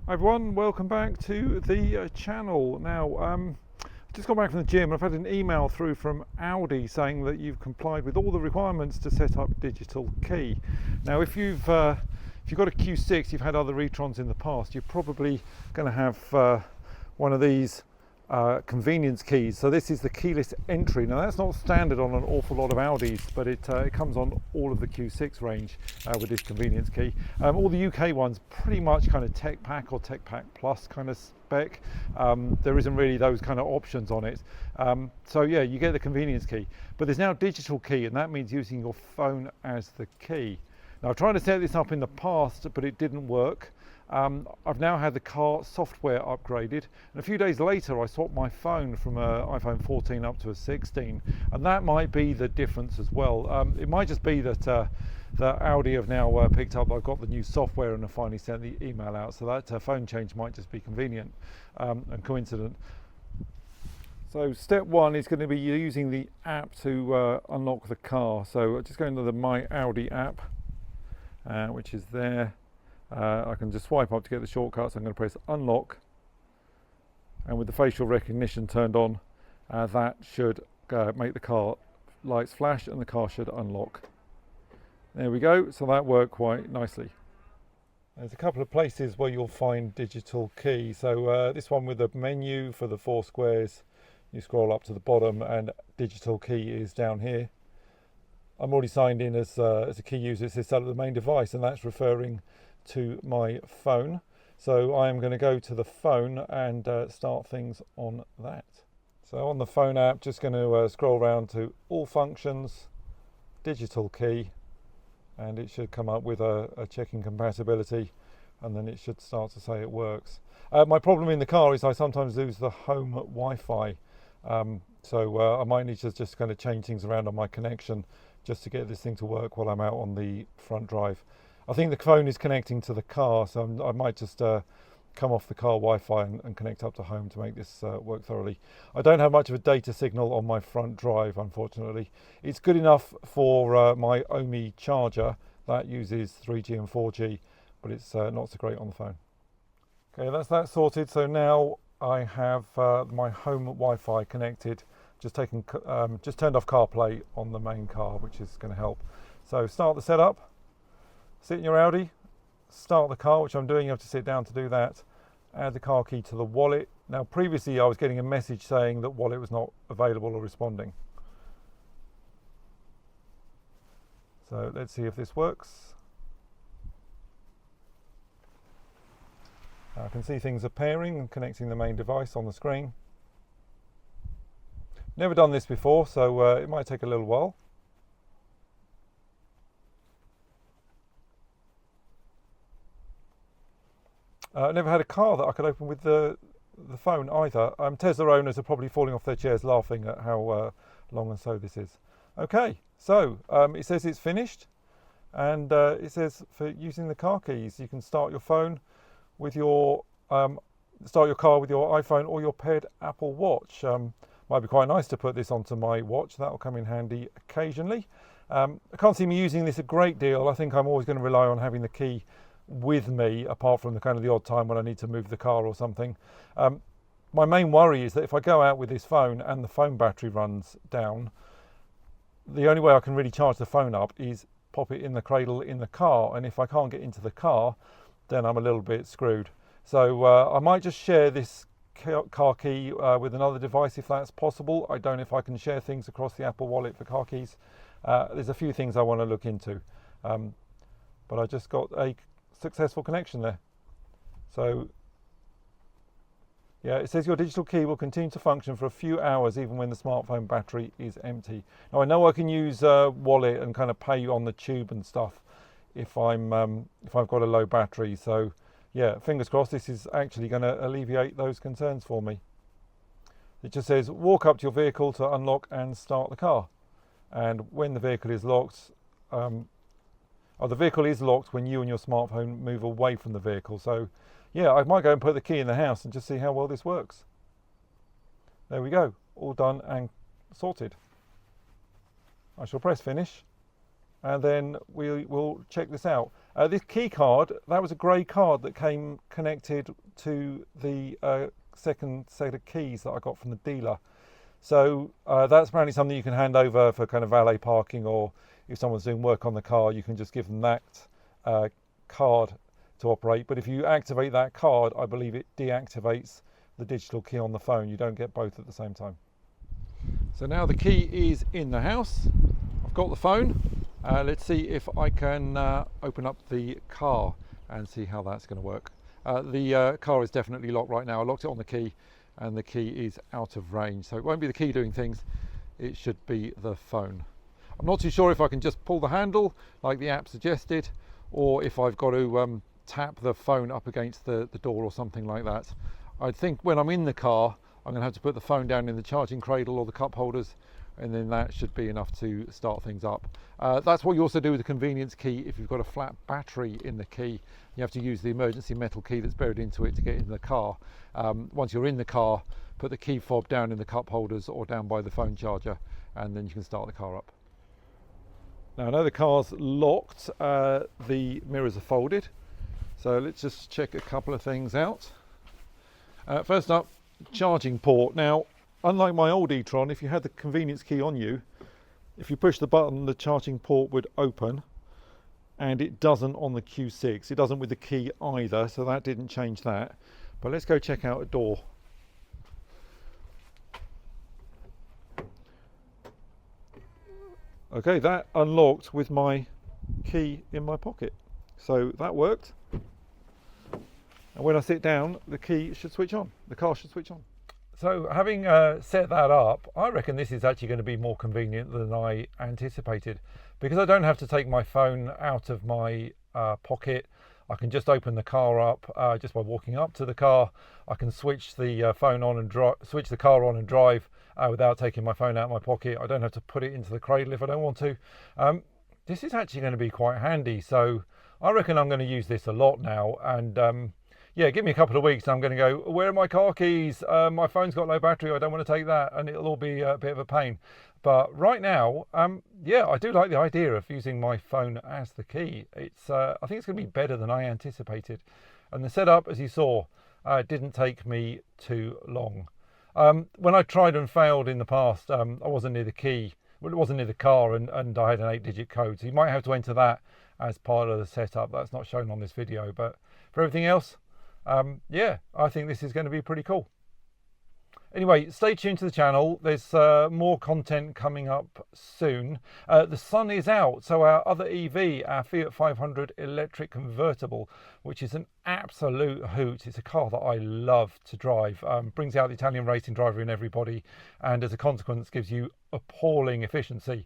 Hi everyone, welcome back to the channel. Now, I've just got back from the gym and I've had an email through from Audi saying that you've complied with all the requirements to set up digital key. Now, if you've got a Q6, you've had other e-trons in the past, you're probably going to have one of these convenience keys. So this is the keyless entry. Now that's not standard on an awful lot of Audis, but it comes on all of the Q6 range with this convenience key. All the UK ones pretty much kind of Tech Pack or Tech Pack Plus kind of spec. There isn't really those kind of options on it. So yeah, you get the convenience key, but there's now digital key, and that means using your phone as the key. Now I've tried to set this up in the past, but it didn't work. I've now had the car software upgraded, and a few days later I swapped my phone from an iPhone 14 up to a 16, and that might be the difference as well. It might just be that that Audi have now picked up I've got the new software and have finally sent the email out, so that phone change might just be convenient and coincident. So step one is going to be using the app to unlock the car. So just go into the My Audi app, which is there. I can just swipe up to get the shortcuts. I'm going to press unlock, and with the facial recognition turned on, that should make the car lights flash and the car should unlock. There we go, so that worked quite nicely. There's a couple of places where you'll find digital key. So this one with the menu for the 4 squares, you scroll up to the bottom and digital key is down here. I'm already signed in as a key user. It says set up the main device, and that's referring to my phone. So I am going to go to the phone and start things on that. So on the phone app, just going to scroll around to all functions, digital key, and it should come up with a checking compatibility, and then it should start to say it works. My problem in the car is I sometimes lose the home Wi-Fi, so I might need to just kind of change things around on my connection just to get this thing to work while I'm out on the front drive. I think the phone is connecting to the car, so I might just come off the car Wi-Fi and connect up to home to make this work thoroughly. I don't have much of a data signal on my front drive, unfortunately. It's good enough for my Omi charger that uses 3G and 4G, but it's not so great on the phone. Okay, that's that sorted. So now I have my home Wi-Fi connected. Just turned off CarPlay on the main car, which is going to help. So start the setup. Sit in your Audi, start the car, which I'm doing. You have to sit down to do that. Add the car key to the wallet. Now previously I was getting a message saying that wallet was not available or responding. So let's see if this works. I can see things are pairing and connecting the main device on the screen. Never done this before, so it might take a little while. I never had a car that I could open with the phone either. Tesla owners are probably falling off their chairs laughing at how long and slow this is. Okay, so it says it's finished, and it says for using the car keys, you can start your phone with your start your car with your iPhone or your paired Apple Watch. Might be quite nice to put this onto my watch. That'll come in handy occasionally. I can't see me using this a great deal. I think I'm always going to rely on having the key with me, apart from the odd time when I need to move the car or something. My main worry is that if I go out with this phone and the phone battery runs down, the only way I can really charge the phone up is pop it in the cradle in the car, and if I can't get into the car, then I'm a little bit screwed. So I might just share this car key with another device if that's possible. I don't know if I can share things across the Apple Wallet for car keys. There's a few things I want to look into, but I just got a successful connection there. So yeah, it says your digital key will continue to function for a few hours even when the smartphone battery is empty. Now I know I can use wallet and kind of pay on the tube and stuff if I've got a low battery. So yeah, fingers crossed this is actually going to alleviate those concerns for me. It just says walk up to your vehicle to unlock and start the car, and when the vehicle is locked, the vehicle is locked when you and your smartphone move away from the vehicle. So yeah, I might go and put the key in the house and just see how well this works. There we go, all done and sorted. I shall press finish, and then we will check this out. This key card, that was a grey card that came connected to the second set of keys that I got from the dealer. So that's apparently something you can hand over for kind of valet parking, or if someone's doing work on the car, you can just give them that card to operate. But if you activate that card, I believe it deactivates the digital key on the phone. You don't get both at the same time. So now the key is in the house. I've got the phone. Let's see if I can open up the car and see how that's going to work. The car is definitely locked right now. I locked it on the key and the key is out of range. So it won't be the key doing things. It should be the phone. I'm not too sure if I can just pull the handle like the app suggested, or if I've got to tap the phone up against the door or something like that. I think when I'm in the car, I'm going to have to put the phone down in the charging cradle or the cup holders, and then that should be enough to start things up. That's what you also do with the convenience key. If you've got a flat battery in the key, you have to use the emergency metal key that's buried into it to get into the car. Once you're in the car, put the key fob down in the cup holders or down by the phone charger, and then you can start the car up. Now I know the car's locked, the mirrors are folded, so let's just check a couple of things out. First up, charging port. Now, unlike my old e-tron, if you had the convenience key on you, if you push the button, the charging port would open, and it doesn't on the Q6. It doesn't with the key either, so that didn't change that. But let's go check out a door. Okay, that unlocked with my key in my pocket, so that worked. And when I sit down, the key should switch on, the car should switch on. So having set that up, I reckon this is actually going to be more convenient than I anticipated, because I don't have to take my phone out of my pocket. I can just open the car up just by walking up to the car. I can switch the phone on and switch the car on and drive without taking my phone out of my pocket. I don't have to put it into the cradle if I don't want to. This is actually going to be quite handy. So I reckon I'm going to use this a lot now. And yeah, give me a couple of weeks and I'm going to go, where are my car keys? My phone's got low battery, I don't want to take that, and it'll all be a bit of a pain. But right now, yeah, I do like the idea of using my phone as the key. It's, I think it's going to be better than I anticipated. And the setup, as you saw, didn't take me too long. When I tried and failed in the past, I wasn't near the key, well, it wasn't near the car, and I had an 8-digit code. So you might have to enter that as part of the setup. That's not shown on this video, but for everything else, yeah, I think this is going to be pretty cool. Anyway, stay tuned to the channel. There's more content coming up soon. The sun is out, so our other EV, our Fiat 500 electric convertible, which is an absolute hoot. It's a car that I love to drive. Brings out the Italian racing driver in everybody, and as a consequence gives you appalling efficiency.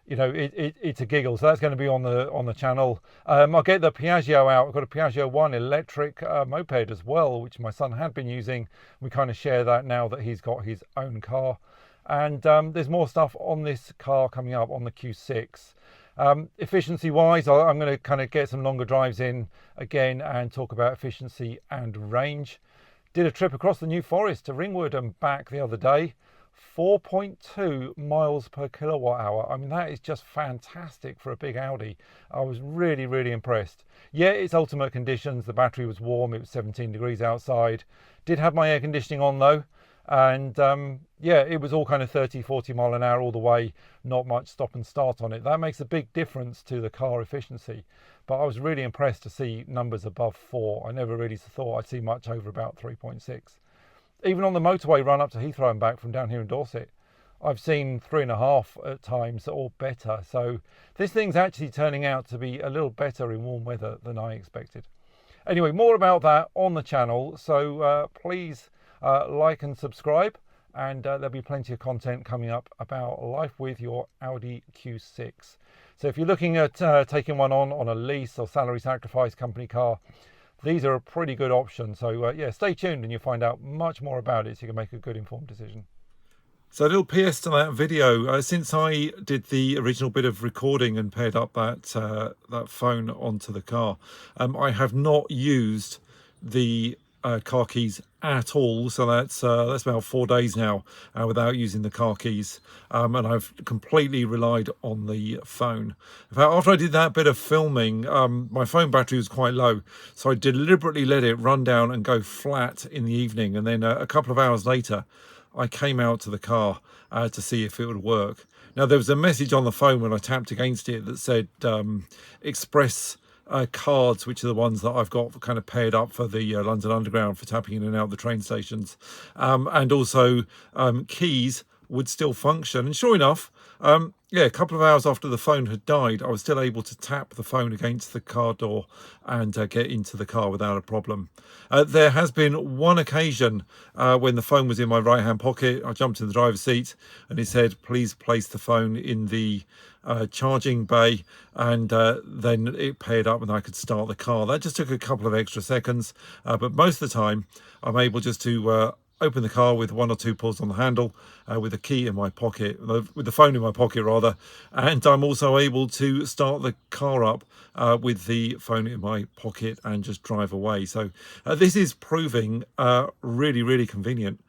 You know, it's a giggle. So that's going to be on the channel. I'll get the Piaggio out. I've got a Piaggio 1 electric moped as well, which my son had been using. We kind of share that now that he's got his own car. And there's more stuff on this car coming up on the Q6. Efficiency wise, I'm going to kind of get some longer drives in again and talk about efficiency and range. Did a trip across the New Forest to Ringwood and back the other day. 4.2 miles per kilowatt hour. I mean, that is just fantastic for a big Audi. I was really, really impressed. Yeah, it's ultimate conditions. The battery was warm. It was 17 degrees outside. Did have my air conditioning on though. And yeah, it was all kind of 30, 40 mile an hour all the way. Not much stop and start on it. That makes a big difference to the car efficiency. But I was really impressed to see numbers above 4. I never really thought I'd see much over about 3.6. Even on the motorway run up to Heathrow and back from down here in Dorset, I've seen 3.5 at times or better. So this thing's actually turning out to be a little better in warm weather than I expected. Anyway, more about that on the channel. So please like and subscribe, and there'll be plenty of content coming up about life with your Audi Q6. So if you're looking at taking one on a lease or salary sacrifice company car, these are a pretty good option. So yeah, stay tuned and you'll find out much more about it so you can make a good informed decision. So a little PS to that video, since I did the original bit of recording and paired up that phone onto the car, I have not used the car keys at all, so that's about 4 days now without using the car keys, and I've completely relied on the phone. In fact, after I did that bit of filming, my phone battery was quite low, so I deliberately let it run down and go flat in the evening, and then a couple of hours later I came out to the car to see if it would work. Now, there was a message on the phone when I tapped against it that said express cards, which are the ones that I've got kind of paired up for the London Underground for tapping in and out of the train stations, and also keys would still function. And sure enough, yeah, a couple of hours after the phone had died, I was still able to tap the phone against the car door and get into the car without a problem. There has been one occasion when the phone was in my right hand pocket. I jumped in the driver's seat and it said, please place the phone in the charging bay, and then it paired up and I could start the car. That just took a couple of extra seconds, but most of the time I'm able just to open the car with 1 or 2 pulls on the handle, with the key in my pocket, with the phone in my pocket rather, and I'm also able to start the car up with the phone in my pocket and just drive away. So this is proving really, really convenient.